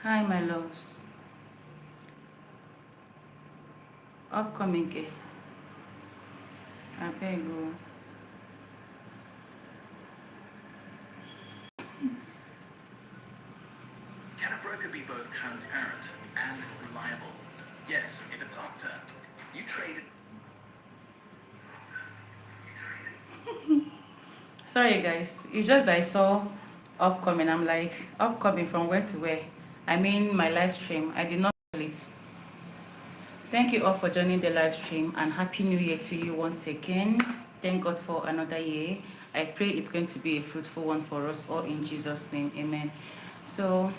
Hi, my loves. Upcoming gay. I beg you. Can a broker be both transparent and reliable? Yes, if it's Okta. You trade. Sorry, guys. It's just that I saw upcoming. I'm like, upcoming from where to where? I mean, my live stream. I did not tell it. Thank you all for joining the live stream and Happy New Year to you once again. Thank God for another year. I pray it's going to be a fruitful one for us all in Jesus' name. Amen. So,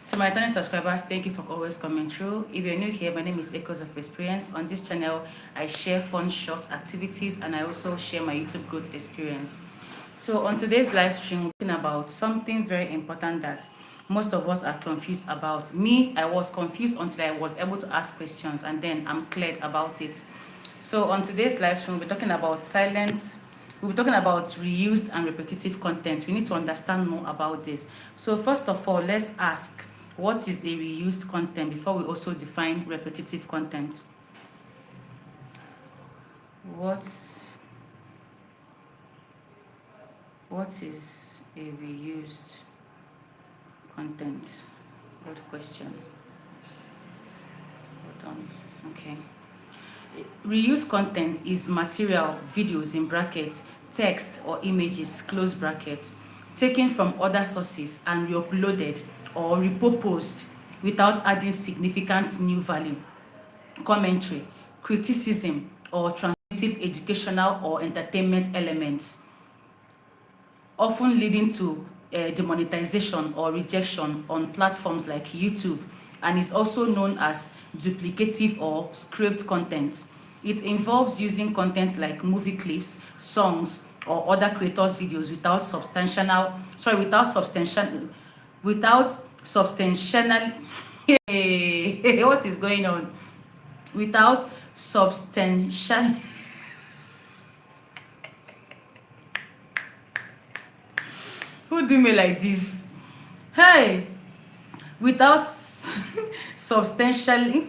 to my returning subscribers, thank you for always coming through. If you're new here, my name is Echoes of Experience. On this channel, I share fun, short activities and I also share my YouTube growth experience. So on today's live stream, we're talking about something very important that most of us are confused about. Me, I was confused until I was able to ask questions and then I'm cleared about it. So on today's live stream, we're talking about silence. We'll be talking about reused and repetitive content. We need to understand more about this. So first of all, let's ask, what is a reused content before we also define repetitive content? What what is a reused content? Good question. Hold on. Okay. Reuse content is material, videos in brackets, text or images, close brackets, taken from other sources and re-uploaded or repurposed without adding significant new value, commentary, criticism, or transformative educational or entertainment elements, often leading to demonetization or rejection on platforms like YouTube, and is also known as duplicative or scraped content. It involves using content like movie clips, songs, or other creators' videos without substantial what is going on? Without substantial who do me like this? Hey, without substantially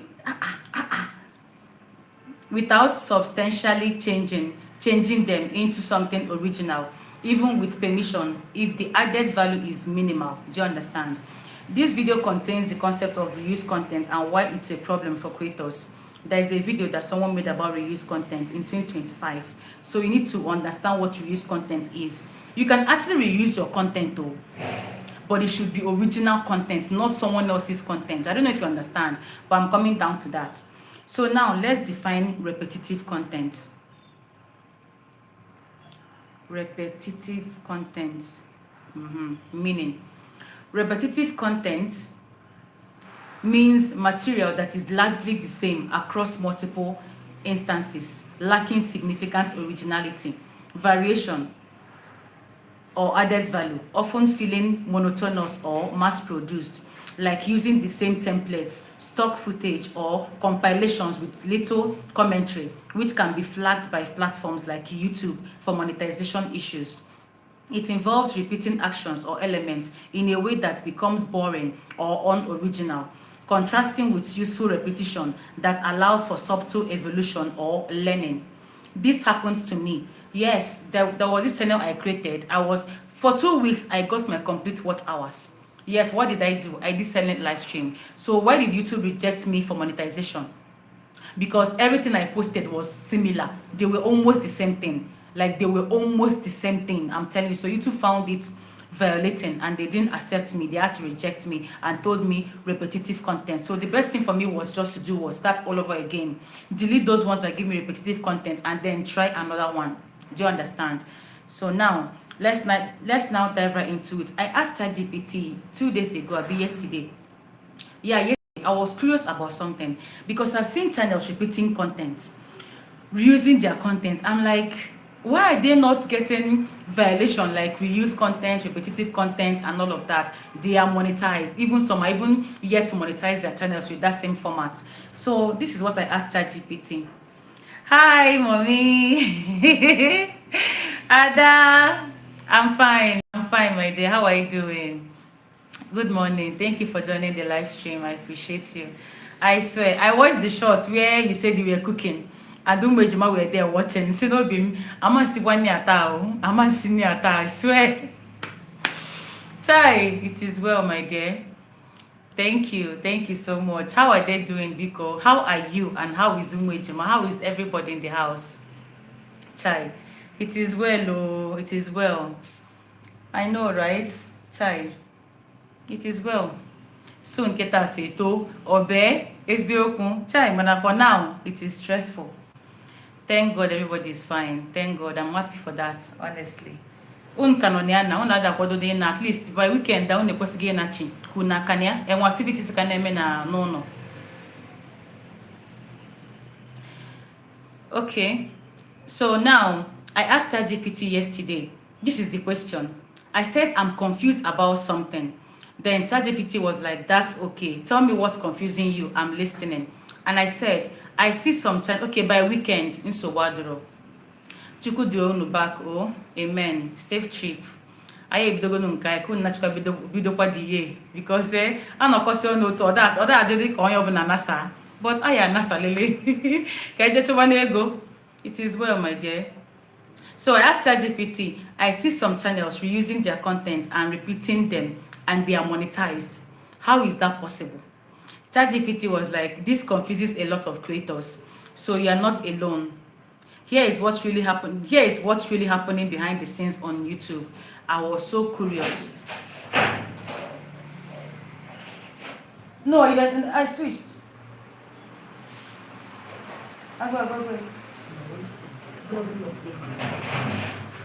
changing them into something original, even with permission, if the added value is minimal. Do you understand? This video contains the concept of reuse content and why it's a problem for creators. There is a video that someone made about reuse content in 2025, so you need to understand what reuse content is. You can actually reuse your content though, but it should be original content, not someone else's content. I don't know if you understand, but I'm coming down to that. So now let's define repetitive content. Repetitive content. Meaning, repetitive content means material that is largely the same across multiple instances, lacking significant originality, variation, or added value, often feeling monotonous or mass-produced, like using the same templates, stock footage, or compilations with little commentary, which can be flagged by platforms like YouTube for monetization issues. It involves repeating actions or elements in a way that becomes boring or unoriginal, contrasting with useful repetition that allows for subtle evolution or learning. This happens to me. Yes, there was this channel I created. For 2 weeks, I got my complete watch hours. Yes, what did I do? I did silent live stream. So why did YouTube reject me for monetization? Because everything I posted was similar. They were almost the same thing. Like they were almost the same thing. I'm telling you. So YouTube found it violating and they didn't accept me. They had to reject me and told me repetitive content. So the best thing for me was just to do was start all over again. Delete those ones that give me repetitive content and then try another one. Do you understand? So now let's now dive right into it. I asked ChatGPT 2 days ago, I'll be yesterday. Yeah, yesterday I was curious about something because I've seen channels repeating content, reusing their content. I'm like, why are they not getting violation like reuse content, repetitive content, and all of that? They are monetized. Even some are even yet to monetize their channels with that same format. So this is what I asked ChatGPT. Hi, mommy. Ada, I'm fine. I'm fine, my dear. How are you doing? Good morning. Thank you for joining the live stream. I appreciate you. I swear, I watched the shot where you said you were cooking. And Dumejima were there watching. So no be I'm on see one near I'm on see near I swear. Chai, it is well, my dear. Thank you. Thank you so much. How are they doing, Biko? How are you? And how is Umejima? How is everybody in the house? Chai, it is well, oh, it is well. I know, right? Chai, it is well. Soon keta feto, obe, eziokun. Chai, mana for now, it is stressful. Thank God everybody is fine. Thank God. I'm happy for that, honestly. Kanoniana, ada kwado de na at least by weekend down ekwesige na chi kuna kanya and activities ka na-eme na no. Okay. So now I asked ChatGPT yesterday. This is the question. I said I'm confused about something. Then ChatGPT was like, that's okay. Tell me what's confusing you. I'm listening. And I said, I see some time. Okay, by weekend in Sowadro. Chukwu dị unu back, oh, amen. Safe trip. Anyị ebidogo nke anyị kunu nachikwa bidokwa dị ye because anọkọsị ọnụ otu ọda adịdị ka onye ọbụla nasa but anyị anasa lele ka eje chọba n'ego. It is well, my dear. So I asked ChatGPT, I see some channels reusing their content and repeating them and they are monetized. How is that possible? ChatGPT was like, this confuses a lot of creators. So you are not alone. Here is what's really happening behind the scenes on YouTube. I was so curious. No, I switched. Go.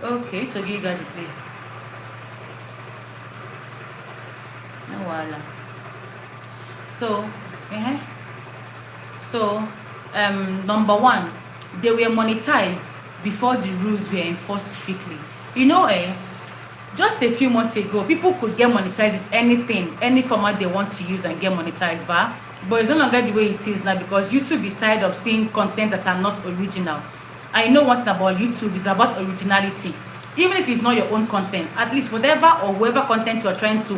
Okay, so you got the place. No wala. So, number one, they were monetized before the rules were enforced strictly. You know, just a few months ago, people could get monetized with anything, any format they want to use and get monetized, but it's no longer the way it is now because YouTube is tired of seeing content that are not original. I know one thing about YouTube is about originality. Even if it's not your own content, at least whatever or whoever content you're trying to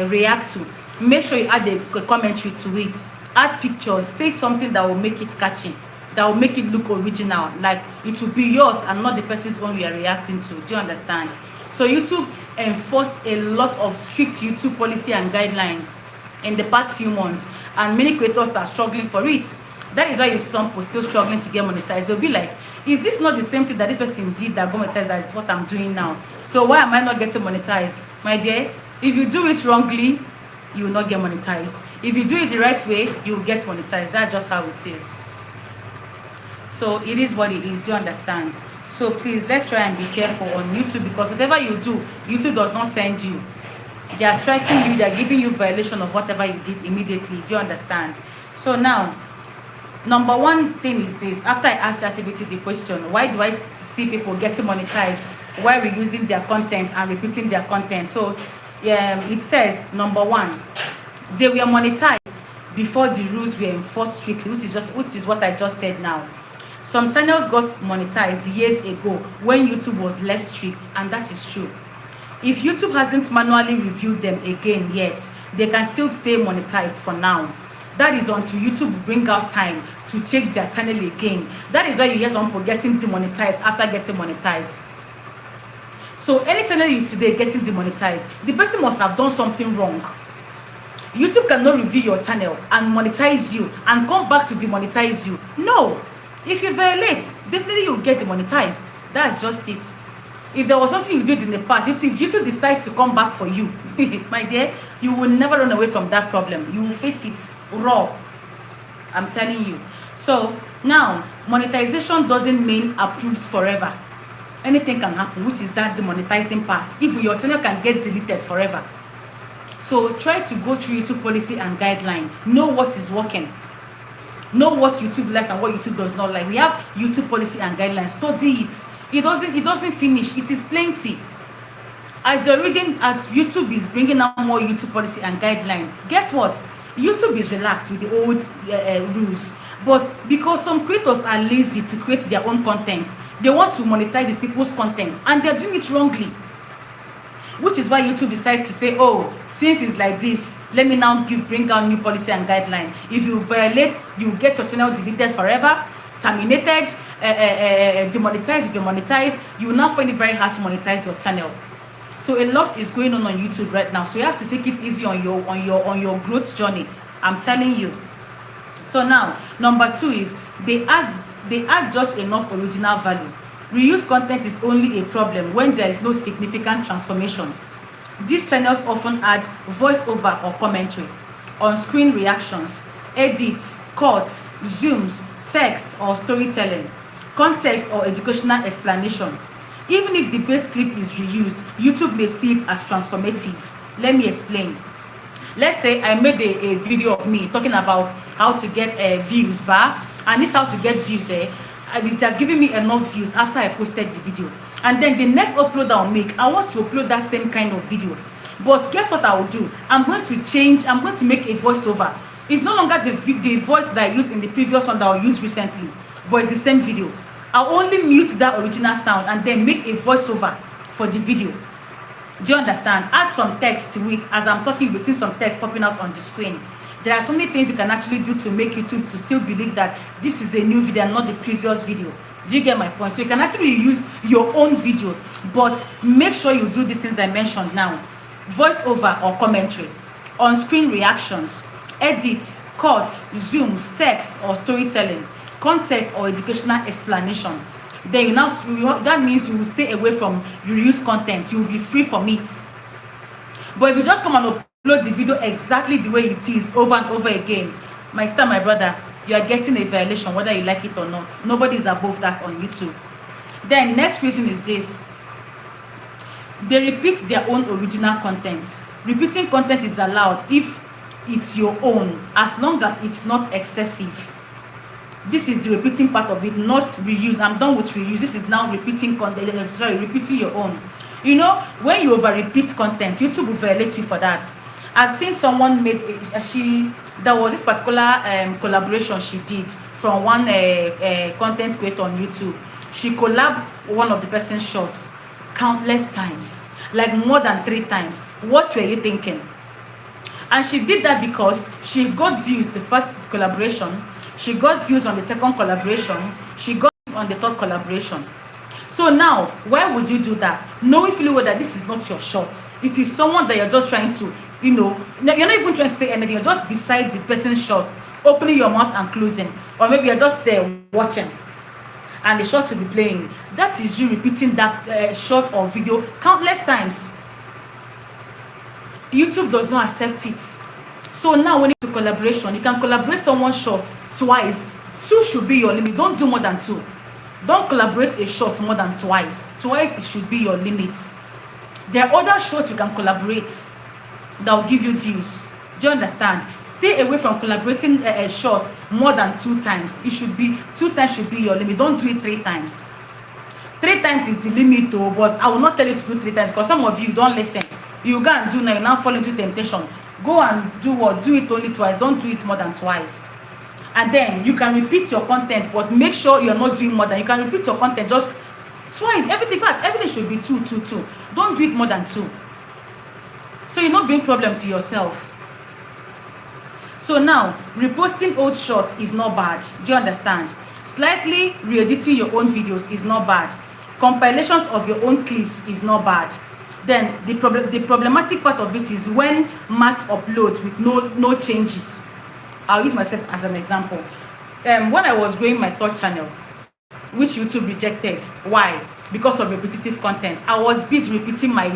react to, make sure you add a commentary to it, add pictures, say something that will make it catchy, that will make it look original, like it will be yours and not the person's own you are reacting to. Do you understand? So YouTube enforced a lot of strict YouTube policy and guidelines in the past few months, and many creators are struggling for it. That is why you see some people still struggling to get monetized. They'll be like, is this not the same thing that this person did that got monetized? That is what I'm doing now. So why am I not getting monetized? My dear, if you do it wrongly, you will not get monetized. If you do it the right way, you will get monetized. That's just how it is. So it is what it is. Do you understand? So please, let's try and be careful on YouTube, because whatever you do, YouTube does not send you. They are striking you. They are giving you violation of whatever you did immediately. Do you understand? So now, number one thing is this. After I asked ChatGPT the question, why do I see people getting monetized while reusing their content and repeating their content? So it says, number one, they were monetized before the rules were enforced strictly, which is what I just said now. Some channels got monetized years ago when YouTube was less strict, and that is true. If YouTube hasn't manually reviewed them again yet, they can still stay monetized for now. That is until YouTube bring out time to check their channel again. That is why you hear some people getting demonetized after getting monetized. So any channel you see there getting demonetized, the person must have done something wrong. YouTube cannot review your channel and monetize you and come back to demonetize you. No. If you violate, definitely you'll get demonetized. That's just it. If there was something you did in the past, if YouTube decides to come back for you, my dear, you will never run away from that problem. You will face it raw. I'm telling you. So now, monetization doesn't mean approved forever. Anything can happen, which is that demonetizing part. If your channel can get deleted forever. So try to go through YouTube policy and guideline. Know what is working. Know what YouTube likes and what YouTube does not like. We have YouTube policy and guidelines. Study it. It doesn't finish. It is plenty. As you're reading, as YouTube is bringing out more YouTube policy and guideline, guess what? YouTube is relaxed with the old rules. But because some creators are lazy to create their own content, they want to monetize with people's content, and they're doing it wrongly. which is why YouTube decided to say, oh, since it's like this, let me now bring out new policy and guideline. If you violate, you get your channel deleted forever, terminated, demonetized. If you monetize, you will now find it very hard to monetize your channel. So a lot is going on YouTube right now, so you have to take it easy on your growth journey, I'm telling you. So now number 2 is they add just enough original value. Reuse content is only a problem when there is no significant transformation. These channels often add voiceover or commentary, on-screen reactions, edits, cuts, zooms, text or storytelling, context or educational explanation. Even if the base clip is reused, YouTube may see it as transformative. Let me explain. Let's say I made a video of me talking about how to get views, and this how to get views, it has given me enough views after I posted the video. And then the next upload I'll make, I want to upload that same kind of video. But guess what I will do? I'm going to make a voiceover. It's no longer the voice that I used in the previous one that I used recently, but it's the same video. I'll only mute that original sound and then make a voiceover for the video. Do you understand? Add some text to it. As I'm talking, you'll see some text popping out on the screen. There are so many things you can actually do to make YouTube to still believe that this is a new video and not the previous video. Do you get my point? So you can actually use your own video, but make sure you do these things I mentioned now. Voiceover or commentary, on-screen reactions, edits, cuts, zooms, text or storytelling, context or educational explanation. Then that means you will stay away from reuse content. You will be free from it. But if you just come and upload the video exactly the way it is over and over again, my sister, my brother, you are getting a violation whether you like it or not. Nobody is above that on YouTube. Then next reason is this: they repeat their own original content. Repeating content is allowed if it's your own, as long as it's not excessive. This is the repeating part of it, not reuse. I'm done with reuse. This is now repeating content. Repeating your own. You know, when you over repeat content, YouTube will violate you for that. I've seen someone made there was this particular collaboration she did from one content creator on YouTube. She collabed one of the person's shots countless times, like more than 3 times. What were you thinking? And she did that because she got views the first collaboration, she got views on the second collaboration, she got views on the third collaboration. So now, why would you do that? Knowing fully well that this is not your shot. It is someone that you're just trying to, you're not even trying to say anything. You're just beside the person's shot, opening your mouth and closing. Or maybe you're just there watching and the shot will be playing. That is you repeating that shot or video countless times. YouTube does not accept it. So now when it's a collaboration, you can collaborate someone short twice. 2 should be your limit. Don't do more than 2. Don't collaborate a short more than twice. Twice it should be your limit. There are other shorts you can collaborate that will give you views. Do you understand? Stay away from collaborating a short more than 2 times. It should be 2 times should be your limit. Don't do it 3 times. 3 times is the limit though, but I will not tell you to do 3 times because some of you don't listen. You go and do now, you now fall into temptation. Go and do what? Do it only twice. Don't do it more than twice. And then you can repeat your content, but make sure you're not doing more than. You can repeat your content just twice. Everything should be 2. Don't do it more than 2. So you're not bring problem to yourself. So now, reposting old shots is not bad. Do you understand? Slightly re-editing your own videos is not bad. Compilations of your own clips is not bad. Then the problematic part of it is when mass uploads with no changes. I'll use myself as an example. When I was growing my third channel, which YouTube rejected. Why? Because of repetitive content. I was busy repeating my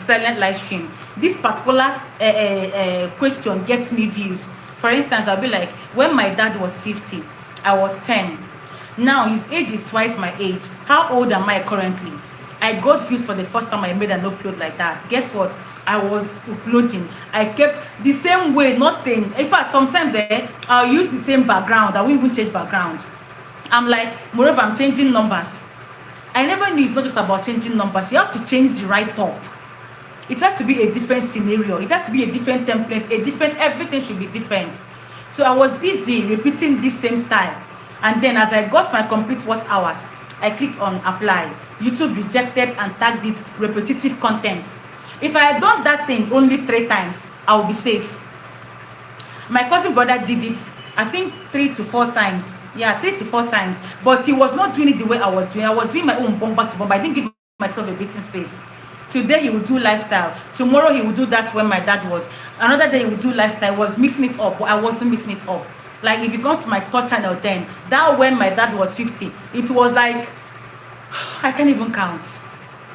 silent live stream. This particular question gets me views. For instance, I'll be like, when my dad was 50, I was 10. Now his age is twice my age. How old am I currently? I got views for the first time I made an upload like that. Guess what? I was uploading. I kept the same way, nothing. In fact, sometimes I'll use the same background. I won't even change background. I'm like, moreover, I'm changing numbers. I never knew it's not just about changing numbers. You have to change the right top. It has to be a different scenario. It has to be a different template, everything should be different. So I was busy repeating this same style. And then as I got my complete watch hours, I clicked on apply. YouTube rejected and tagged it repetitive content. If I had done that thing only 3 times, I would be safe. My cousin brother did it, I think 3 to 4 times. Yeah, 3 to 4 times. But he was not doing it the way I was doing. I was doing my own bomber to bomber. I didn't give myself a breathing space. Today he would do lifestyle. Tomorrow he would do that when my dad was. Another day he would do lifestyle. I was mixing it up, but I wasn't mixing it up. Like if you go to my third channel then, that when my dad was 50, it was like, I can't even count.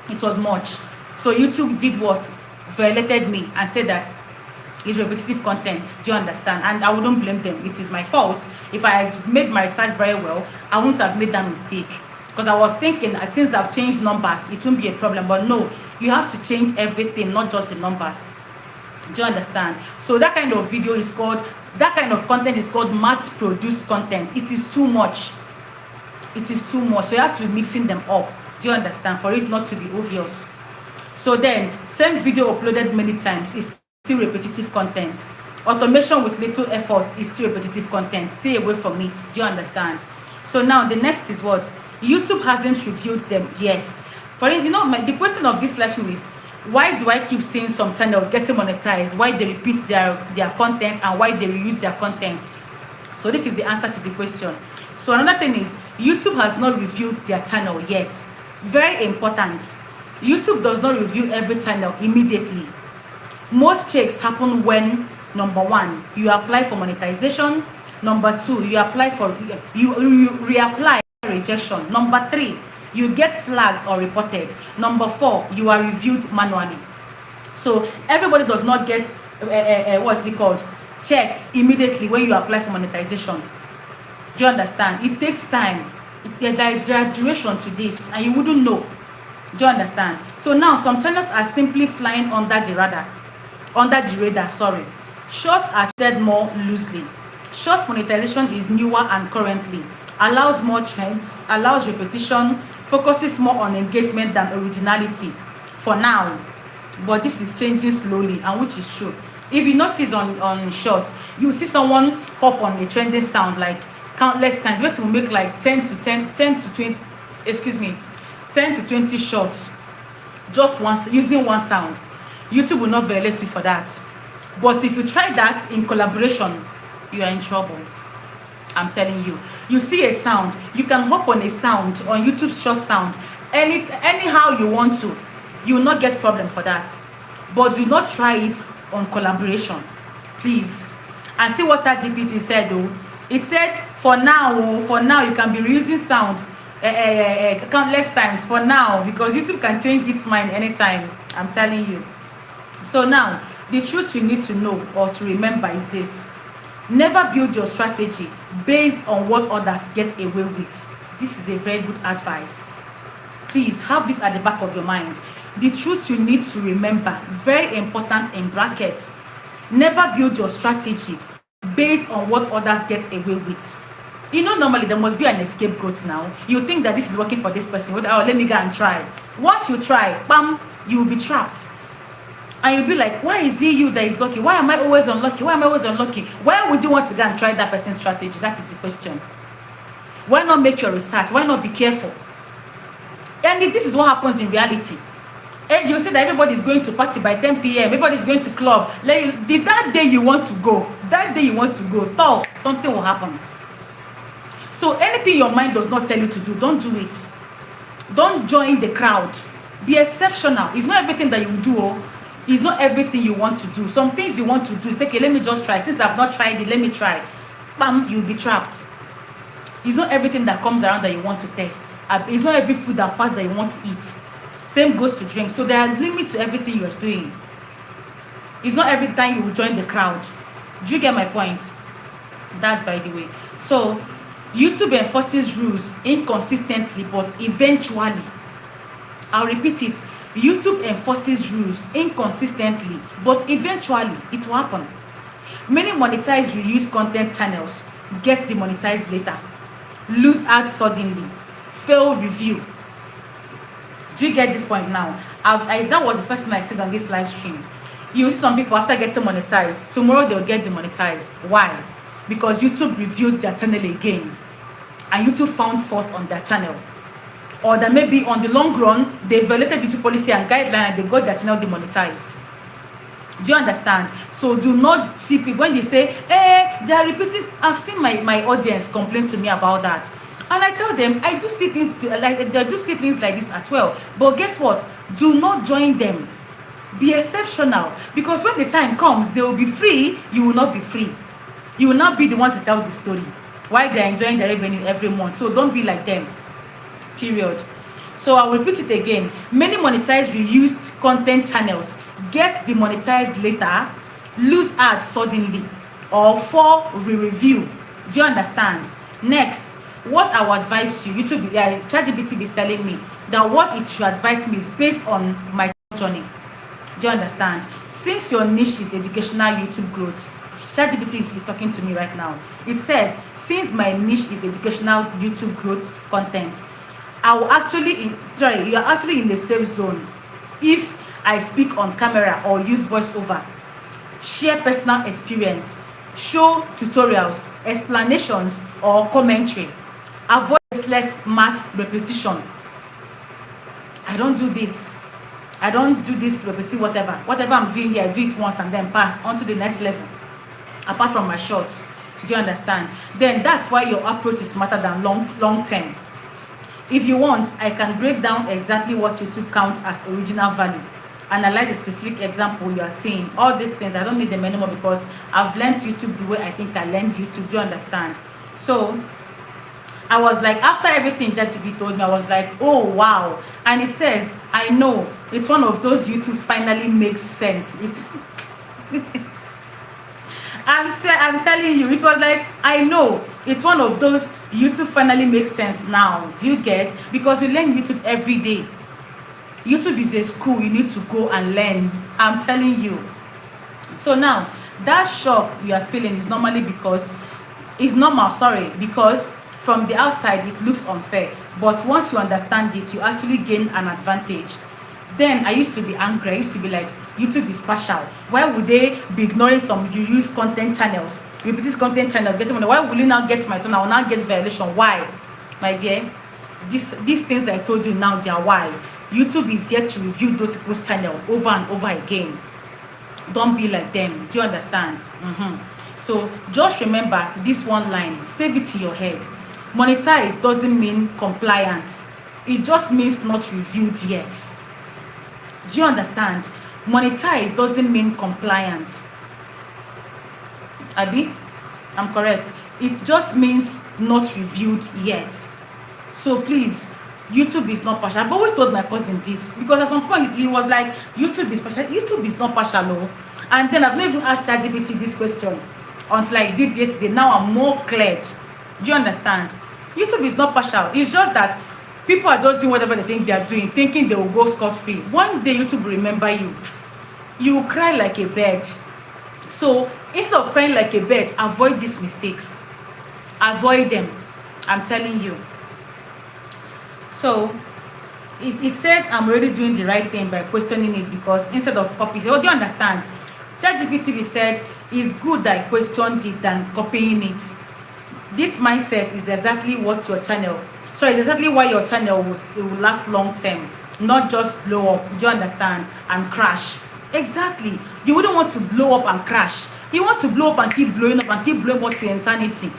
It was much. So YouTube did what? Violated me and said that it's repetitive content. Do you understand? And I wouldn't blame them. It is my fault. If I had made my research very well, I wouldn't have made that mistake. Because I was thinking, since I've changed numbers, it won't be a problem. But no, you have to change everything, not just the numbers. Do you understand? So that kind of video is called, that kind of content is called mass-produced content. It is too much. It is too much. So you have to be mixing them up. Do you understand? For it not to be obvious. So then, same video uploaded many times is still repetitive content. Automation with little effort is still repetitive content. Stay away from it. Do you understand? So now the next is what? YouTube hasn't reviewed them yet. For it, the question of this lesson is, why do I keep seeing some channels getting monetized? Why they repeat their content and why they reuse their content? So this is the answer to the question. So another thing is, YouTube has not reviewed their channel yet. Very important. YouTube does not review every channel immediately. Most checks happen when, number 1, you apply for monetization. Number 2, you apply for you reapply rejection. Number 3, you get flagged or reported. Number 4, you are reviewed manually. So everybody does not get what's it called, checked immediately when you apply for monetization. Do you understand? It takes time. There are duration to this, and you wouldn't know. Do you understand? So now some channels are simply flying under the radar. Shorts are treated more loosely. Short monetization is newer and currently allows more trends, allows repetition, focuses more on engagement than originality for now. But this is changing slowly, and which is true. If you notice on shorts, you see someone hop on a trending sound like countless times. Where will make like 10 to 20 shots just once using one sound. YouTube will not violate you for that. But if you try that in collaboration, you are in trouble. I'm telling you. You see a sound, you can hop on a sound on YouTube short sound anyhow you want to. You will not get problem for that. But do not try it on collaboration, please. And see what ChatGPT said though. It said for now you can be reusing sound countless times for now, because YouTube can change its mind anytime. I'm telling you. So now the truth you need to know or to remember is this: never build your strategy based on what others get away with. This is a very good advice. Please have this at the back of your mind. The truth you need to remember, very important in brackets: never build your strategy based on what others get away with. Normally there must be an scapegoat now. You think that this is working for this person. Oh, let me go and try. Once you try, bam, you will be trapped. And you'll be like, why is it you that is lucky? Why am I always unlucky? Why would you want to go and try that person's strategy? That is the question. Why not make your research? Why not be careful? And this is what happens in reality. And you say that everybody is going to party by 10 p.m. Everybody is going to club. That day you want to go, talk, something will happen. So anything your mind does not tell you to do, don't do it. Don't join the crowd. Be exceptional. It's not everything that you do. It's not everything you want to do. Some things you want to do, say, okay, let me just try. Since I've not tried it, let me try. Bam, you'll be trapped. It's not everything that comes around that you want to test. It's not every food that passes that you want to eat. Same goes to drink. So there are limits to everything you're doing. It's not every time you will join the crowd. Do you get my point? That's by the way. So YouTube enforces rules inconsistently, but eventually, I'll repeat it, YouTube enforces rules inconsistently, but eventually it will happen. Many monetized reuse content channels get demonetized later, lose ads suddenly, fail review. Do you get this point now? That was the first thing I said on this live stream. You see some people after getting monetized, tomorrow they'll get demonetized. Why? Because YouTube reviews their channel again, and YouTube found fault on their channel. or that maybe on the long run they violated YouTube policy and guideline and they got their channel demonetized. Do you understand? So do not see people when they say, hey, they are repeating. I've seen my audience complain to me about that, and I tell them I do see things like this as well. But guess what? Do not join them. Be exceptional, because when the time comes, they will be free. You will not be free. You will not be the one to tell the story why they are enjoying their revenue every month. So don't be like them. Period. So I'll repeat it again. Many monetized reused content channels get demonetized later, lose ads suddenly, or for re-review. Do you understand? Next, what I would advise you, YouTube, ChatGPT is telling me that what it should advise me is based on my journey. Do you understand? Since your niche is educational YouTube growth, ChatGPT is talking to me right now. It says, since my niche is educational YouTube growth content, I will actually, you are actually in the safe zone if I speak on camera or use voiceover, share personal experience, show tutorials, explanations, or commentary. Avoid less mass repetition. I don't do this. I don't do this repetitive whatever I'm doing here. I do it once and then pass on to the next level, apart from my shorts. Do you understand? Then that's why your approach is smarter than long term. If you want, I can break down exactly what YouTube counts as original value, analyze a specific example you are seeing. All these things I don't need them anymore because I've learned YouTube the way I think I learned YouTube. Do you understand? So I was like, after everything ChatGPT told me, I was like, oh wow. And it says, I know, it's one of those YouTube finally makes sense. It's I'm telling you, it was like, I know, it's one of those YouTube finally makes sense now. Do you get? Because we learn YouTube every day. YouTube is a school you need to go and learn. I'm telling you. So now, that shock you are feeling is normally because because from the outside it looks unfair, but once you understand it, you actually gain an advantage. Then I used to be angry. I used to be like, YouTube is partial. Why would they be ignoring some use content channels, repetitive content channels, getting money? Why will you now get my turn? I will now get violation. Why, my dear? These things I told you now, they are why. YouTube is here to review those people's channel over and over again. Don't be like them. Do you understand? So just remember this one line. Save it in your head. Monetize doesn't mean compliant. It just means not reviewed yet. Do you understand? Monetize doesn't mean compliant. Abi, I'm correct. It just means not reviewed yet. So please, YouTube is not partial. I've always told my cousin this because at some point he was like, YouTube is partial. YouTube is not partial, no. And then I've not even asked ChatGPT this question until I did yesterday. Now I'm more cleared. Do you understand? YouTube is not partial. It's just that people are just doing whatever they think they are doing, thinking they will go scot-free. One day YouTube will remember you. You will cry like a bird. So instead of crying like a bird, avoid these mistakes. Avoid them. I'm telling you. So it says I'm already doing the right thing by questioning it, because instead of copying, oh, do you understand? ChatGPT said it's good that I questioned it than copying it. This mindset is exactly what your channel, so it's exactly why your channel will last long term, not just blow up. Do you understand? And crash. Exactly. You wouldn't want to blow up and crash. You want to blow up and keep blowing up and keep blowing up to eternity.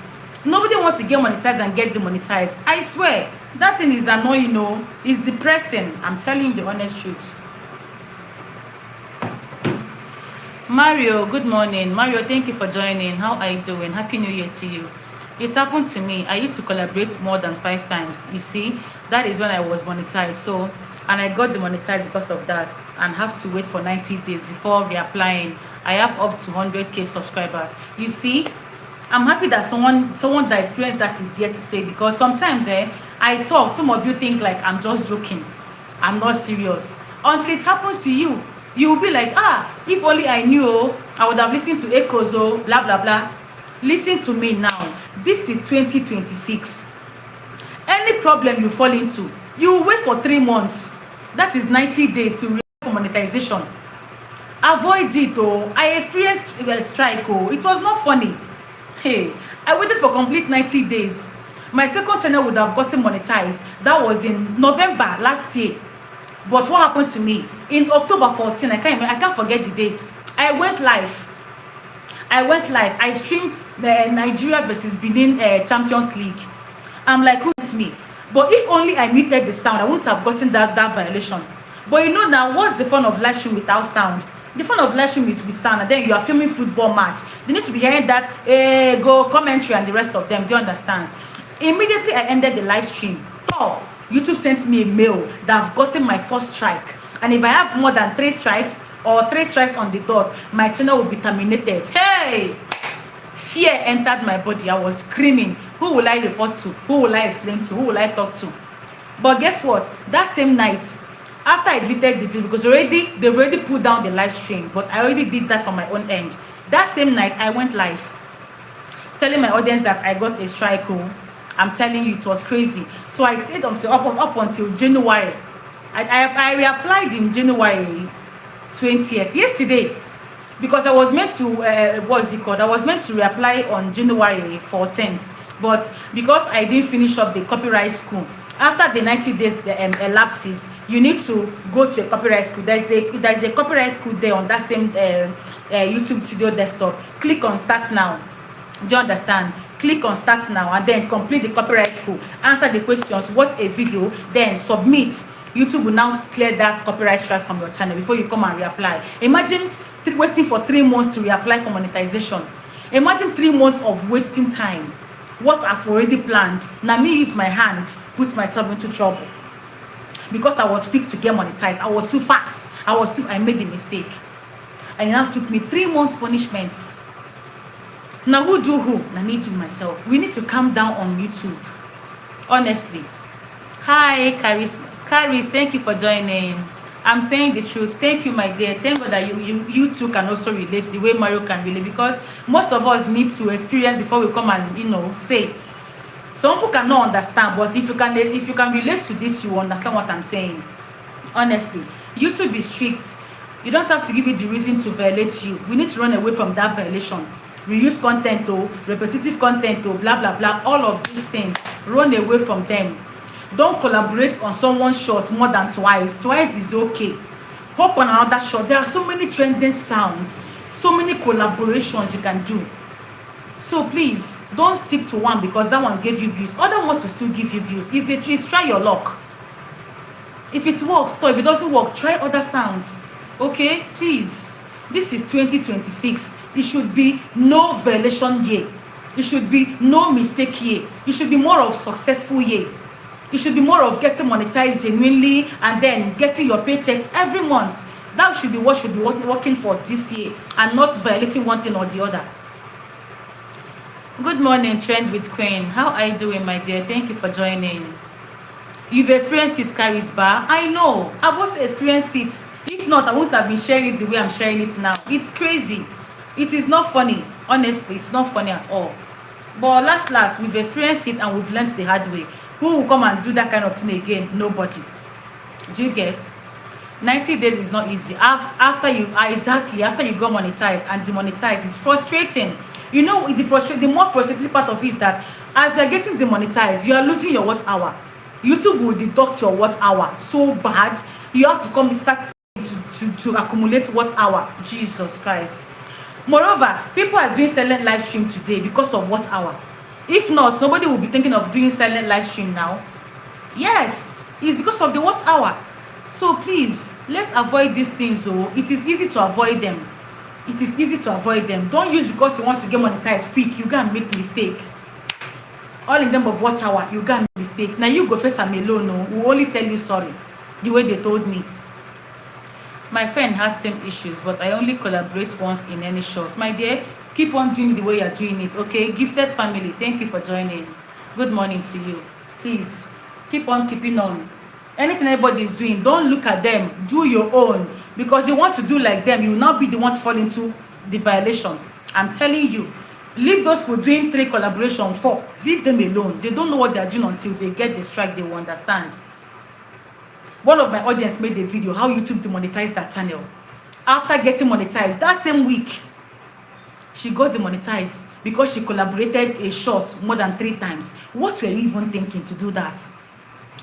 Nobody wants to get monetized and get demonetized. I swear, that thing is annoying, no? It's depressing. I'm telling you the honest truth. Mario, good morning. Mario, thank you for joining. How are you doing? Happy New Year to you. It happened to me. I used to collaborate more than 5 times. You see, that is when I was monetized. So, and I got demonetized because of that and have to wait for 90 days before reapplying. I have up to 100k subscribers. You see, I'm happy that someone that experienced that is here to say, because sometimes I talk, some of you think like I'm just joking. I'm not serious. Until it happens to you, you will be like, if only I knew, I would have listened to Echoes, blah blah blah. Listen to me now. This is 2026. Any problem you fall into, you will wait for 3 months. That is 90 days to for monetization. Avoid it. I experienced a strike. It was not funny. Hey, I waited for complete 90 days. My second channel would have gotten monetized. That was in November last year. But what happened to me? In October 14, I can't forget the date. I went live. I streamed the Nigeria versus Benin Champions League. I'm like, who hit me? But if only I muted the sound, I wouldn't have gotten that violation. But you know now, what's the fun of live stream without sound? The fun of live stream is with sound, and then you are filming football match. They need to be hearing that go commentary and the rest of them. Do you understand? Immediately I ended the live stream. Oh, YouTube sent me a mail that I've gotten my first strike. And if I have more than 3 strikes or 3 strikes on the dot, my channel will be terminated. Hey! Fear entered my body. I was screaming. Who will I report to? Who will I explain to? Who will I talk to? But guess what? That same night, after I deleted the video, because they already put down the live stream, but I already did that from my own end. That same night, I went live, telling my audience that I got a strike. I'm telling you, it was crazy. So I stayed up until January. I reapplied in January 20th, yesterday, because I was meant to what is it called? I was meant to reapply on January 14th, but because I didn't finish up the copyright school, after the 90 days elapses, you need to go to a copyright school. There's a copyright school there on that same YouTube Studio desktop. Click on Start Now. Do you understand? Click on Start Now and then complete the copyright school. Answer the questions, watch a video, then submit. YouTube will now clear that copyright strike from your channel before you come and reapply. Imagine waiting for 3 months to reapply for monetization. Imagine 3 months of wasting time. What I've already planned. Now me use my hand, put myself into trouble. Because I was quick to get monetized. I was too fast. I made a mistake. And it now took me 3 months punishment. Now who do who? Now me do myself. We need to calm down on YouTube. Honestly. Hi, Caris, thank you for joining. I'm saying the truth. Thank you, my dear. Thank God that you too can also relate the way Mario can relate, because most of us need to experience before we come and say. Some people cannot understand, but if you can relate to this, you understand what I'm saying. Honestly, YouTube is strict. You don't have to give it the reason to violate you. We need to run away from that violation. Reuse content, repetitive content, blah blah blah. All of these things, run away from them. Don't collaborate on someone's shot more than twice. Twice is okay. Hop on another shot. There are so many trending sounds, so many collaborations you can do. So please don't stick to one because that one gave you views. Other ones will still give you views. It's try your luck. If it works, so if it doesn't work, try other sounds. Okay, please. This is 2026. It should be no violation year. It should be no mistake year. It should be more of successful year. It should be more of getting monetized genuinely and then getting your paychecks every month. That should be what should be working for this year, and not violating one thing or the other. Good morning, Trend with Queen. How are you doing, my dear? Thank you for joining. You've experienced it, Carisba. I know. I've also experienced it. If not, I wouldn't have been sharing it the way I'm sharing it now. It's crazy. It is not funny. Honestly, it's not funny at all. But last, we've experienced it and we've learned the hard way. Who will come and do that kind of thing again? Nobody. Do you get? 90 days is not easy. After you go monetized and demonetized, it's frustrating. You know, the more frustrating part of it is that as you're getting demonetized, you are losing your watch hour. YouTube will deduct your watch hour so bad. You have to come start to accumulate watch hour. Jesus Christ. Moreover, people are doing silent live stream today because of watch hour. If not, nobody will be thinking of doing silent live stream now. Yes, it's because of the watch hour. So please, let's avoid these things. So it is easy to avoid them. It is easy to avoid them. Don't use because you want to get monetized quick. You can make mistake. All in them of watch hour, you can make mistake. Now you go face am alone. No, we'll only tell you sorry. The way they told me. My friend had same issues, but I only collaborate once in any shot. My dear, keep on doing the way you're doing it, okay? Gifted family, thank you for joining. Good morning to you. Please, keep on keeping on. Anything anybody is doing, don't look at them. Do your own. Because you want to do like them, you will not be the one to fall into the violation. I'm telling you. Leave those who are doing 3 collaboration, 4. Leave them alone. They don't know what they are doing until they get the strike. They will understand. One of my audience made a video how YouTube demonetized that channel. After getting monetized, that same week, she got demonetized because she collaborated a short more than 3 times. What were you even thinking to do that?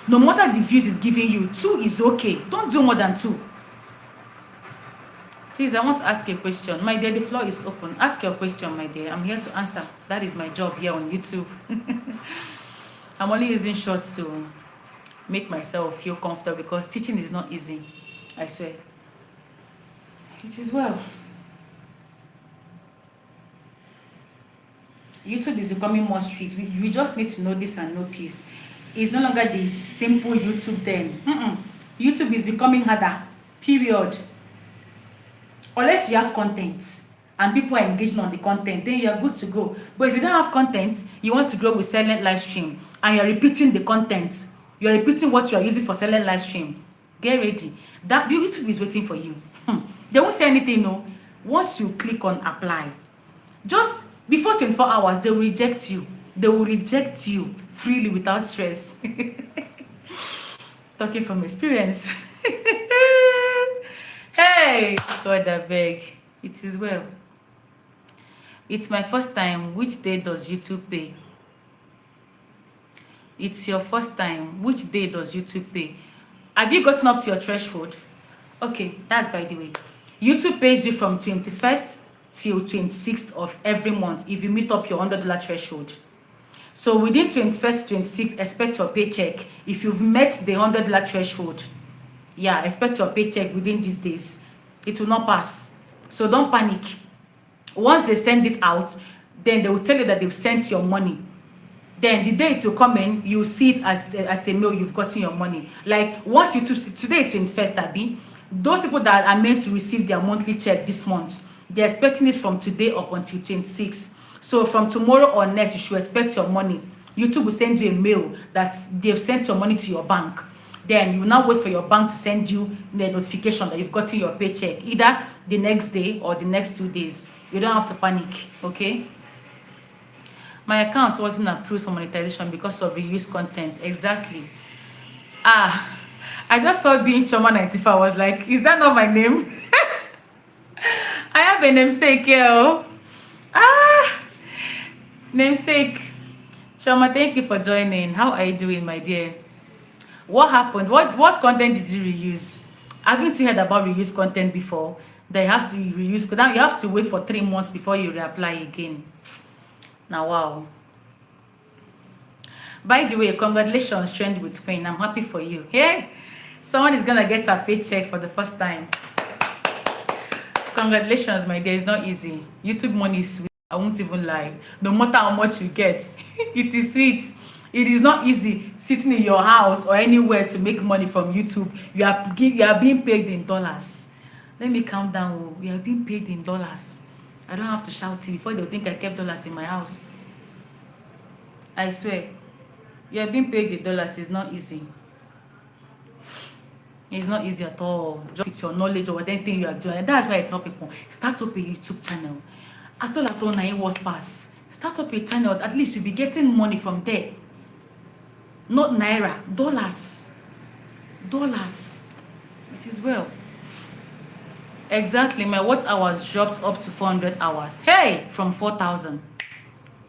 No matter the views is giving you, 2 is okay. Don't do more than 2. Please, I want to ask a question. My dear, the floor is open. Ask your question, my dear. I'm here to answer. That is my job here on YouTube. I'm only using shorts to make myself feel comfortable because teaching is not easy. I swear. It is well. YouTube is becoming more strict. We just need to know this and know peace. It's no longer the simple YouTube then. YouTube is becoming harder. Period. Unless you have content and people are engaging on the content, then you are good to go. But if you don't have content, you want to grow with silent live stream and you're repeating the content, you're repeating what you are using for silent live stream, get ready. That YouTube is waiting for you. They won't say anything, no. Once you click on apply, just before 24 hours, they will reject you. They will reject you freely without stress. Talking from experience. Hey, God, I beg. It is well. It's my first time. Which day does YouTube pay? It's your first time. Which day does YouTube pay? Have you gotten up to your threshold? Okay, that's by the way. YouTube pays you from 21st till 26th of every month if you meet up your $100 threshold. So within 21st to 26th, expect your paycheck. If you've met the $100 threshold, yeah, expect your paycheck within these days. It will not pass. So don't panic. Once they send it out, then they will tell you that they've sent your money. Then the day it will come in, you will see it as a mail, you've gotten your money. Like once YouTube, today is 21st, Abby. Those people that are meant to receive their monthly check this month, they're expecting it from today up until 26. So from tomorrow or next, you should expect your money. YouTube will send you a mail that they've sent your money to your bank. Then you now wait for your bank to send you the notification that you've gotten your paycheck, either the next day or the next 2 days. You don't have to panic, okay? My account wasn't approved for monetization because of reused content. Exactly. I just saw being Choma 95. I was like, is that not my name? I have a namesake here. Namesake. Choma, thank you for joining. How are you doing, my dear? What happened? What content did you reuse? Haven't you heard about reuse content before? They have to reuse. Now you have to wait for 3 months before you reapply again. Now, wow. By the way, congratulations, Trend with Queen. I'm happy for you. Hey, someone is gonna get a paycheck for the first time. Congratulations, my dear. It's not easy. YouTube money is sweet. I won't even lie. No matter how much you get, it is sweet. It is not easy sitting in your house or anywhere to make money from YouTube. You are being paid in dollars. Let me calm down. We are being paid in dollars. I don't have to shout it before they'll think I kept dollars in my house. I swear. You are being paid in dollars. It's not easy. It's not easy at all. Just with your knowledge or anything you are doing. And that's why I tell people, start up a YouTube channel. At all, now it was pass. Start up a channel. At least you'll be getting money from there. Not naira, dollars. Dollars. It is well. Exactly. My watch hours dropped up to 400 hours. Hey, from 4,000.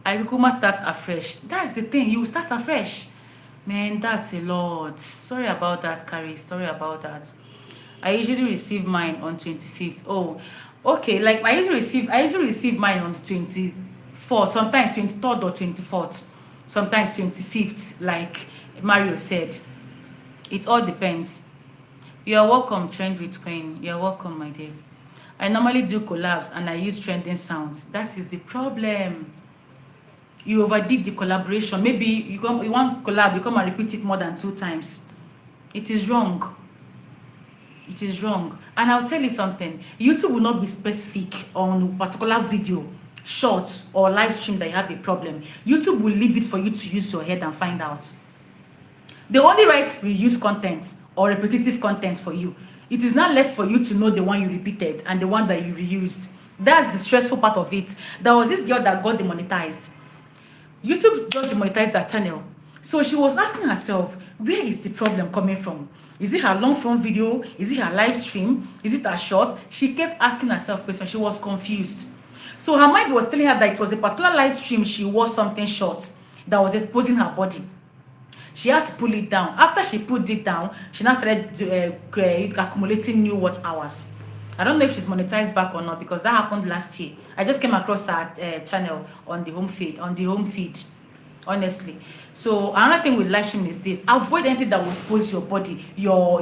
I must start afresh. That's the thing. You start afresh. Man, that's a lot. Sorry about that, Carrie. Sorry about that. I usually receive mine on 25th. Oh, okay. Like I usually receive mine on the 24th, sometimes 23rd or 24th, sometimes 25th, like Mario said. It all depends. You are welcome, Trend with Queen. You are welcome, my dear. I normally do collabs and I use trending sounds. That is the problem. You overdid the collaboration. Maybe you want collab, you come and repeat it more than 2 times. It is wrong. It is wrong. And I'll tell you something. YouTube will not be specific on particular video, short or live stream that you have a problem. YouTube will leave it for you to use your head and find out. They only write reuse content or repetitive content for you. It is not left for you to know the one you repeated and the one that you reused. That's the stressful part of it. There was this girl that got demonetized. YouTube just demonetized that channel. So she was asking herself, where is the problem coming from? Is it her long form video? Is it her live stream? Is it her short? She kept asking herself questions. She was confused. So her mind was telling her that it was a particular live stream she wore something short that was exposing her body. She had to pull it down. After she put it down, she now started accumulating new watch hours. I don't know if she's monetized back or not, because that happened last year. I just came across her channel on the home feed, honestly. So another thing with live streaming is this: avoid anything that will expose your body, your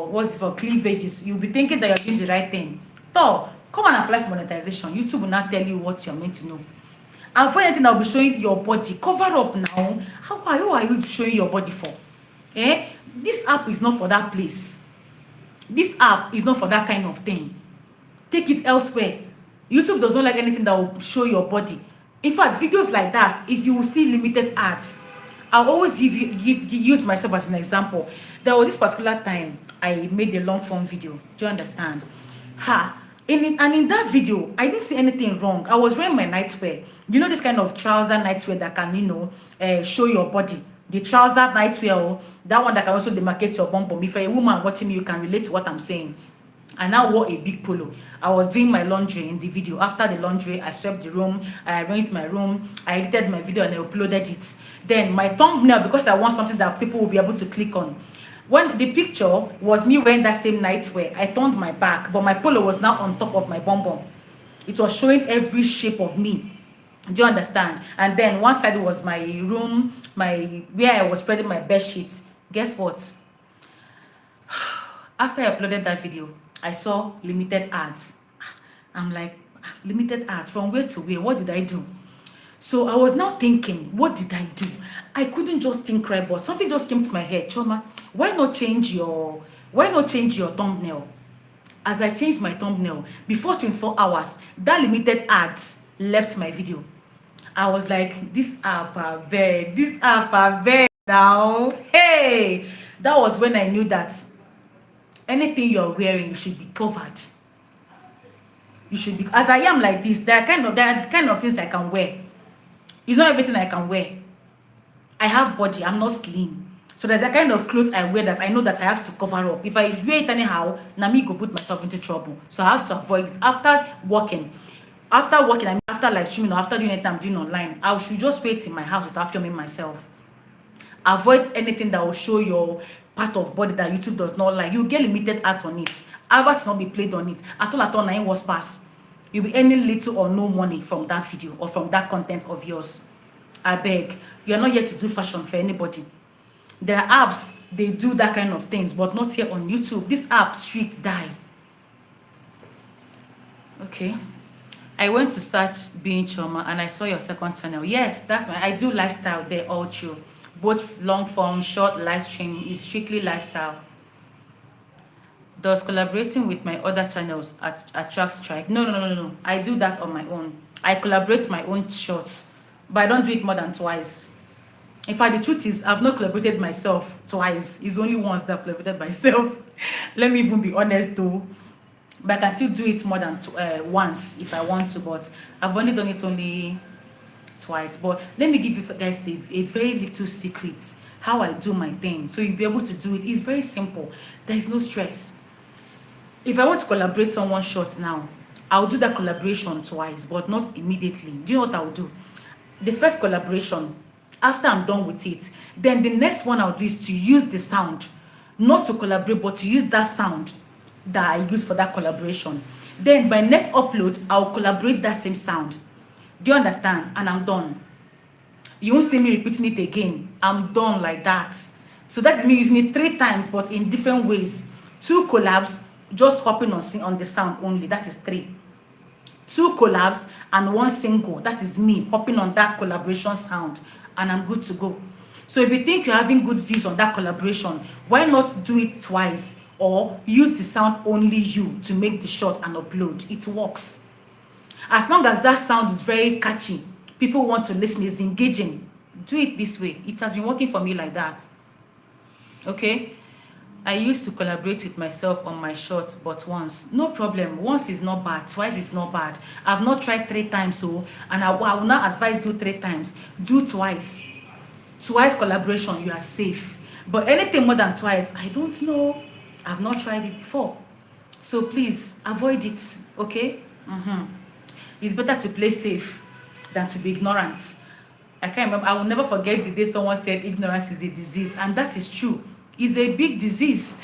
what's it for, cleavages. You'll be thinking that you're doing the right thing. So come and apply for monetization. YouTube will not tell you what you're meant to know. Avoid anything that will be showing your body. Cover up now. Who are you showing your body for? This app is not for that place. This app is not for that kind of thing. Take it elsewhere. YouTube does not like anything that will show your body. In fact, videos like that, if you will see limited ads, I'll always use myself as an example. There was this particular time I made a long form video. Do you understand? In that video, I didn't see anything wrong. I was wearing my nightwear. You know, this kind of trouser nightwear that can, show your body. The trouser nightwear, that one that can also demarcate your bum bum. If you're a woman watching me, you can relate to what I'm saying. I now wore a big polo. I was doing my laundry in the video. After the laundry, I swept the room, I arranged my room, I edited my video and I uploaded it. Then my thumbnail, because I want something that people will be able to click on. When the picture was me wearing that same nightwear, I turned my back, but my polo was now on top of my bum bum. It was showing every shape of me. Do you understand? And then one side was my room, where I was spreading my bed sheets. Guess what? After I uploaded that video, I saw limited ads. I'm like, limited ads from where to where? What did I do? So I was now thinking, what did I do? I couldn't just think right, but something just came to my head. Choma, why not change your thumbnail? As I changed my thumbnail, before 24 hours, that limited ads left my video. I was like, this app are there now. Hey, that was when I knew that anything you're wearing, you should be covered. You should be, as I am like this, there are kind of things I can wear. It's not everything I can wear. I have body, I'm not slim. So there's a kind of clothes I wear that I know that I have to cover up. If I wear it anyhow, Nami go put myself into trouble. So I have to avoid it. After working, I mean after live streaming or after doing anything I'm doing online, I should just wait in my house without filming myself. Avoid anything that will show your part of body that YouTube does not like. You get limited ads on it. Adverts not be played on it. At all, 9 was pass. You'll be earning little or no money from that video or from that content of yours. I beg. You are not here to do fashion for anybody. There are apps, they do that kind of things, but not here on YouTube. This app, street die. Okay. I went to search Being Choma and I saw your second channel. Yes, that's I do lifestyle there all true. Both long form, short live stream is strictly lifestyle. Does collaborating with my other channels attract strike? No. I do that on my own. I collaborate my own shorts, but I don't do it more than twice. In fact, the truth is, I've not collaborated myself twice. It's only once that I've collaborated myself. Let me even be honest though. But I can still do it more than once if I want to, but I've only done it only twice. But let me give you guys a very little secret how I do my thing, so you'll be able to do it. It's very simple. There is no stress. If I want to collaborate someone short now, I'll do that collaboration twice, but not immediately. Do you know what I'll do? The first collaboration, after I'm done with it, then the next one I'll do is to use the sound, not to collaborate, but to use that sound that I use for that collaboration. Then by next upload, I'll collaborate that same sound. Do you understand? And I'm done. You won't see me repeating it again. I'm done like that. So that's me using it 3 times, but in different ways. 2 collabs, just hopping on the sound only. That is 3. 2 collabs and 1 single. That is me hopping on that collaboration sound, and I'm good to go. So if you think you're having good views on that collaboration, why not do it twice or use the sound only you to make the shot and upload? It works. As long as that sound is very catchy, people want to listen, is engaging, do it this way. It has been working for me like that. Okay? I used to collaborate with myself on my shorts, but once. No problem. Once is not bad. Twice is not bad. I've not tried 3 times, so, and I will not advise do 3 times. Do twice. Twice collaboration, you are safe. But anything more than twice, I don't know. I've not tried it before. So please avoid it. Okay? It's better to play safe than to be ignorant. I can't remember. I will never forget the day someone said ignorance is a disease, and that is true. It's a big disease.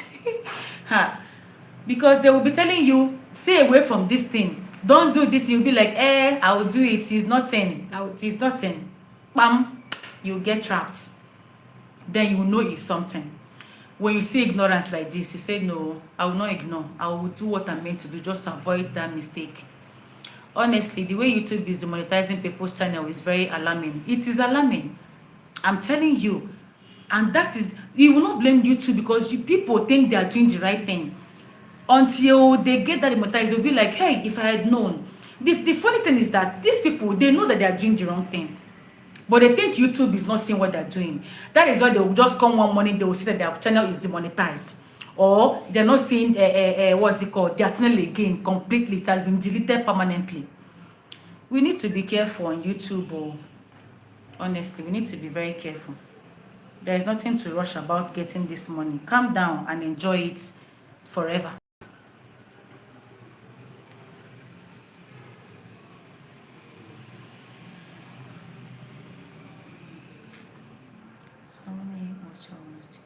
Because they will be telling you, stay away from this thing. Don't do this. You'll be like, I will do it. It's nothing. It's nothing. Bam, you'll get trapped. Then you will know it's something. When you see ignorance like this, you say, no, I will not ignore. I will do what I'm meant to do just to avoid that mistake. Honestly, the way YouTube is demonetizing people's channel is very alarming. It is alarming. I'm telling you. And that is, you will not blame YouTube because people think they are doing the right thing. Until they get that demonetized, they'll be like, hey, if I had known. The funny thing is that these people, they know that they are doing the wrong thing. But they think YouTube is not seeing what they're doing. That is why they will just come one morning, they will see that their channel is demonetized. Or they're not seeing, what's it called, their channel again completely. It has been deleted permanently. We need to be careful on YouTube. Oh. Honestly, we need to be very careful. There is nothing to rush about getting this money. Calm down and enjoy it forever. How many watch hours?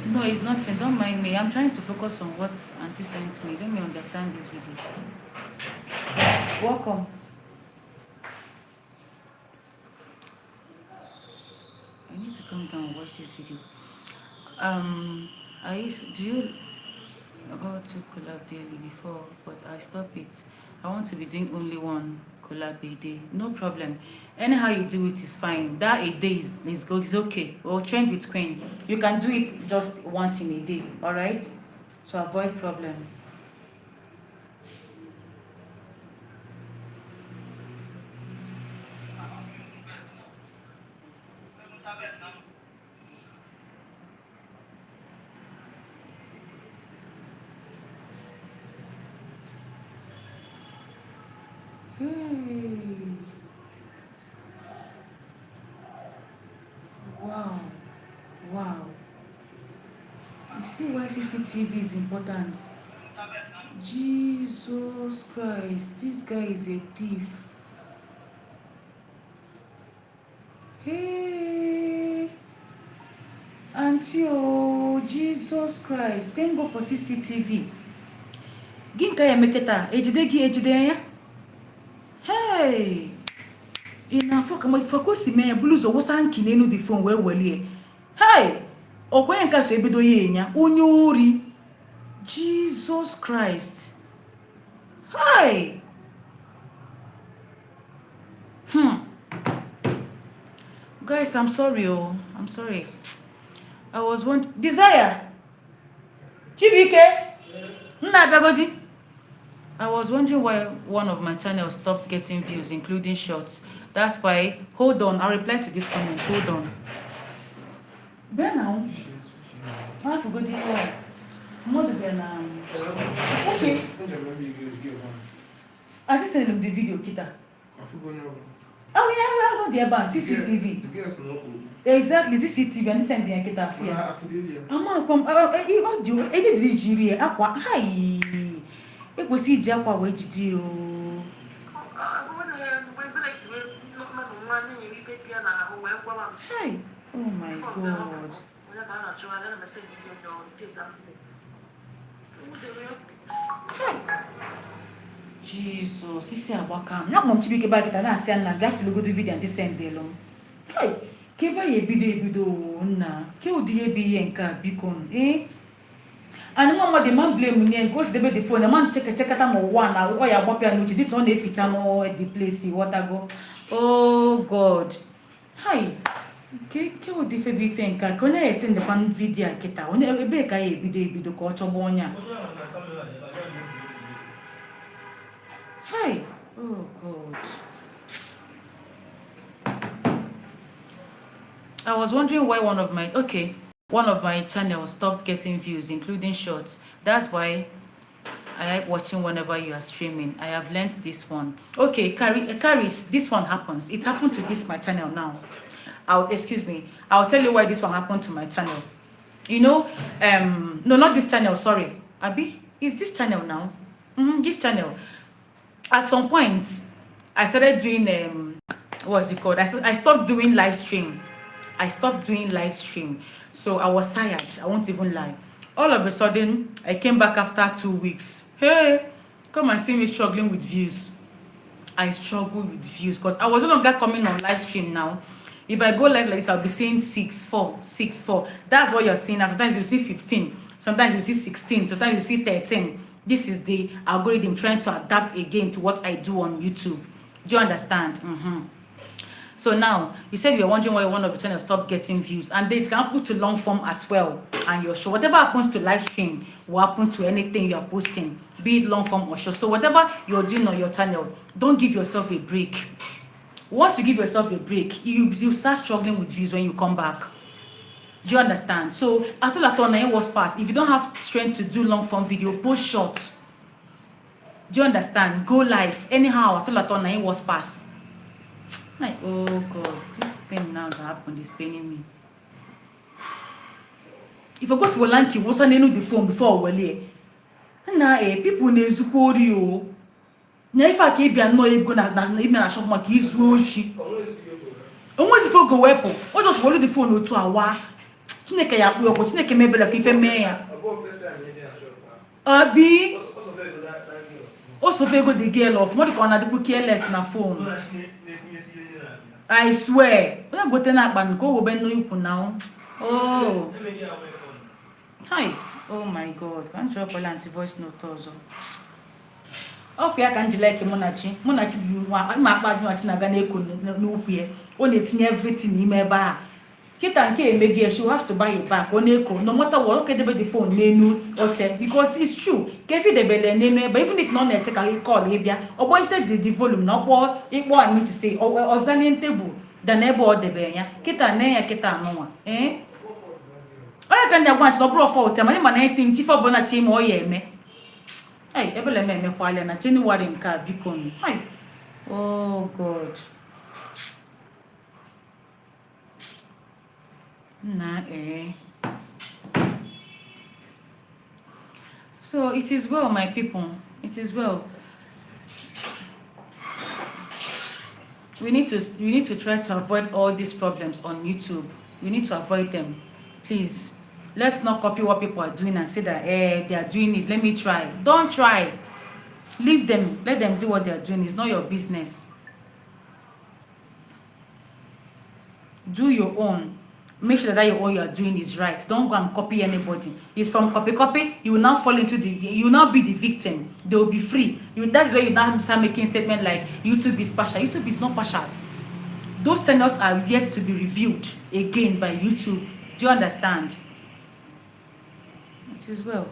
No, it's nothing. Don't mind me. I'm trying to focus on what Auntie sent me. Let me understand this video. Welcome. I need to come down and watch this video. Do you about to collab daily before, but I stop it. I want to be doing only one collab a day. No problem. Anyhow you do it is fine. That a day is okay. We'll trend with Queen. You can do it just once in a day, all right? To avoid problem. Wow. You see why CCTV is important? Jesus Christ, this guy is a thief. Hey, Auntie, oh, Jesus Christ. Thank God for CCTV. Ginka ya meketa, ejide ya. Hey, inafo kama ifako si me blues owo sanki nenu the phone we wele. Hey, okwenye nka so ebido ye enya, onye ori. Jesus Christ. Hey. Guys, I'm sorry, oh. I'm sorry. I was one Desire. Chibike. Nna I was wondering why one of my channels stopped getting views, including shorts. That's why. Hold on. I'll reply to this comment. Hold on. Ben now. I forgot it. More than okay. I just sent him the video, Kita. Oh yeah, I got the ban CCTV. Exactly, CCTV and send the Kita here. I'm come. Audio. Any delivery. Aqua. Hi. It was see Japa Wejidi. Hi. Oh my God. Jesus, sisi abaka. Na mom Chibike ba kita na ase na ga filo go do video anti send dey long. Hey, ke ba ye bido na. Ke odi ye bi ye nka bikon, And mama the man blame me and goes the the phone. The man check time one na o ya gbopia no did not fit no the place water go. Oh God. Hi. Ke odi fe bi fe nka. Ko na ye send the pan video kita. Oni ebe ka ye bido ko chobo onya. Hi. Oh God. I was wondering why one of my channels stopped getting views, including shorts. That's why I like watching whenever you are streaming. I have learned this one. Okay, Caris, this one happens. It happened to this my channel now. Excuse me. I'll tell you why this one happened to my channel. You know, no, not this channel, sorry. Abi, is this channel now? This channel. At some point, I started doing what's it called? I stopped doing live stream. I stopped doing live stream. So I was tired. I won't even lie. All of a sudden, I came back after 2 weeks. Hey, come and see me struggling with views. I struggle with views because I was no longer coming on live stream now. If I go live like this, I'll be saying 6 4 6 4. That's what you're seeing now. Sometimes you see 15, sometimes you see 16, sometimes you see 13. This is the algorithm trying to adapt again to what I do on YouTube. Do you understand? So now, you said you were wondering why one of the channels stopped getting views, and then it can happen to long form as well. And your show, whatever happens to live stream will happen to anything you are posting, be it long form or short. So whatever you're doing on your channel, don't give yourself a break. Once you give yourself a break, you start struggling with views when you come back. Do you understand? So atol na was pass. If you don't have strength to do long form video, post short. Do you understand? Go live anyhow. Atol na was pass. Like, oh God, this thing now that happened is paining me. If I go to Wolanki, what's the phone before Wale? Na people nezukwo ori o. Na ife aka bia no ego na ime na shop maka izu oshi. Onwezi fo go wepo. O just hold the phone otu awa. Chineke ya kpu okwo, Chineke mebele ka ife mee ya. Abi o so fe go the girl off. Mo di ko na dikwu careless na phone. I swear. When I go to na akpa nko wo be no ikwu now. Oh. Hi. Oh my God. Can't drop all anti voice note also. Okay, I can like Monachi. Monachi dị nwa ma akpa dị nwa na-aga na-eko n'ukwu ya. Ọ na-etinye everything n'ime ebe a. Kita nke emege, she will have to buy it back. Ọ na-eko. No matter what, okay, debe the phone n'enu oche because it's true. Ka efi debele n'enu ebe even if no na-eche ka call ebia, ọ gbanted the volume na ọkpọ ikpọ I mean to say ọzani table than ebe ọ debe ya. Kita na ya kita anụnwa. Onye ka ndị agwa nchi na ọ bụrụ fault ya, ma na anything chief ọbụla chi ma ọ ya eme. Hey, ebele me mekwale na January nke a biko nu. Hi. Oh God. So it is well, my people. It is well. We need to try to avoid all these problems on YouTube. We need to avoid them. Please. Let's not copy what people are doing and say that they are doing it. Let me try. Don't try. Leave them. Let them do what they are doing. It's not your business. Do your own. Make sure that what you are doing is right. Don't go and copy anybody. It's from copy. You will now fall into you will now be the victim. They will be free. That's where you now start making statements like YouTube is partial. YouTube is not partial. Those channels are yet to be reviewed again by YouTube. Do you understand? It is well.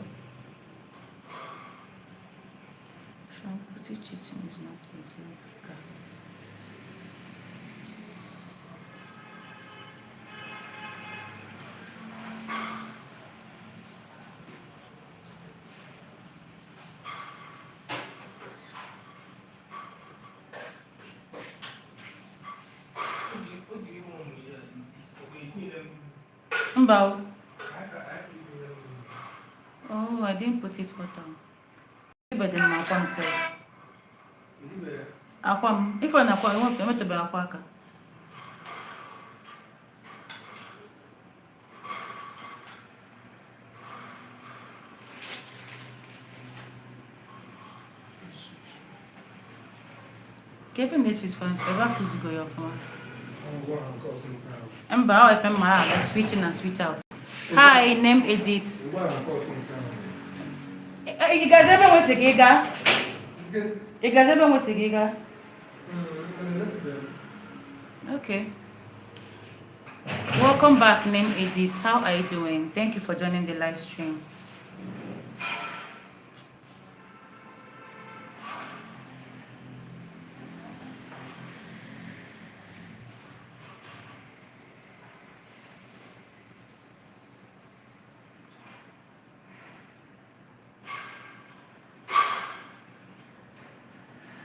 Cheating is not ideal. Mbao. Oh, I didn't put it down. Better than my Akwam self. Akwam. If I'm Akwam, I want to be Akwaka. Kevin, this is fine. Ever physical your phone. Mbao, if I'm switching and switch out. Hi, name Edith. You guys ever want to giga? You guys ever want to giga? Okay. Welcome back, name Edith. How are you doing? Thank you for joining the live stream.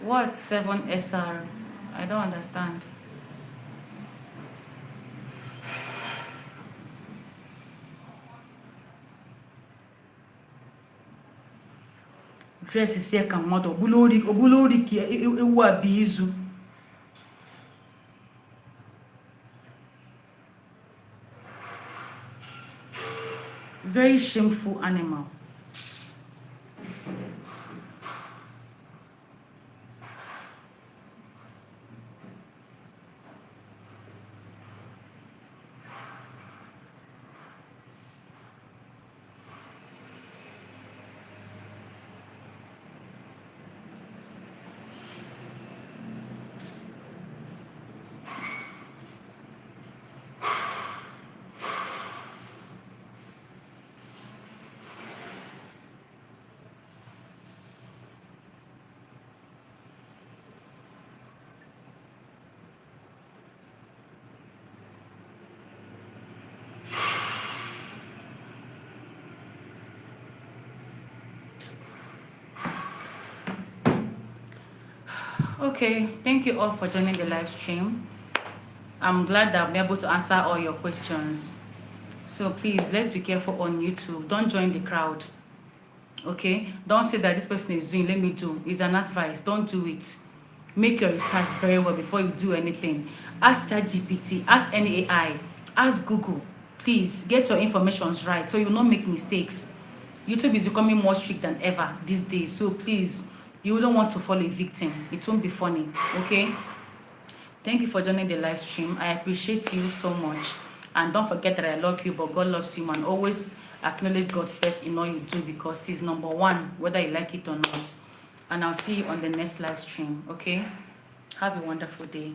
What 7SR? I don't understand. Dress is here ka mmadụ ogbulori ka ewu abịa izu. Very shameful animal. Okay, thank you all for joining the live stream. I'm glad that I'm able to answer all your questions. So please, let's be careful on YouTube. Don't join the crowd. Okay? Don't say that this person is doing, let me do. It's an advice. Don't do it. Make your research very well before you do anything. Ask ChatGPT, ask any AI, ask Google. Please get your information right so you will not make mistakes. YouTube is becoming more strict than ever these days. So please, you don't want to fall a victim. It won't be funny. Okay? Thank you for joining the live stream. I appreciate you so much. And don't forget that I love you, but God loves you. And always acknowledge God first in all you do because He's number one, whether you like it or not. And I'll see you on the next live stream, okay? Have a wonderful day.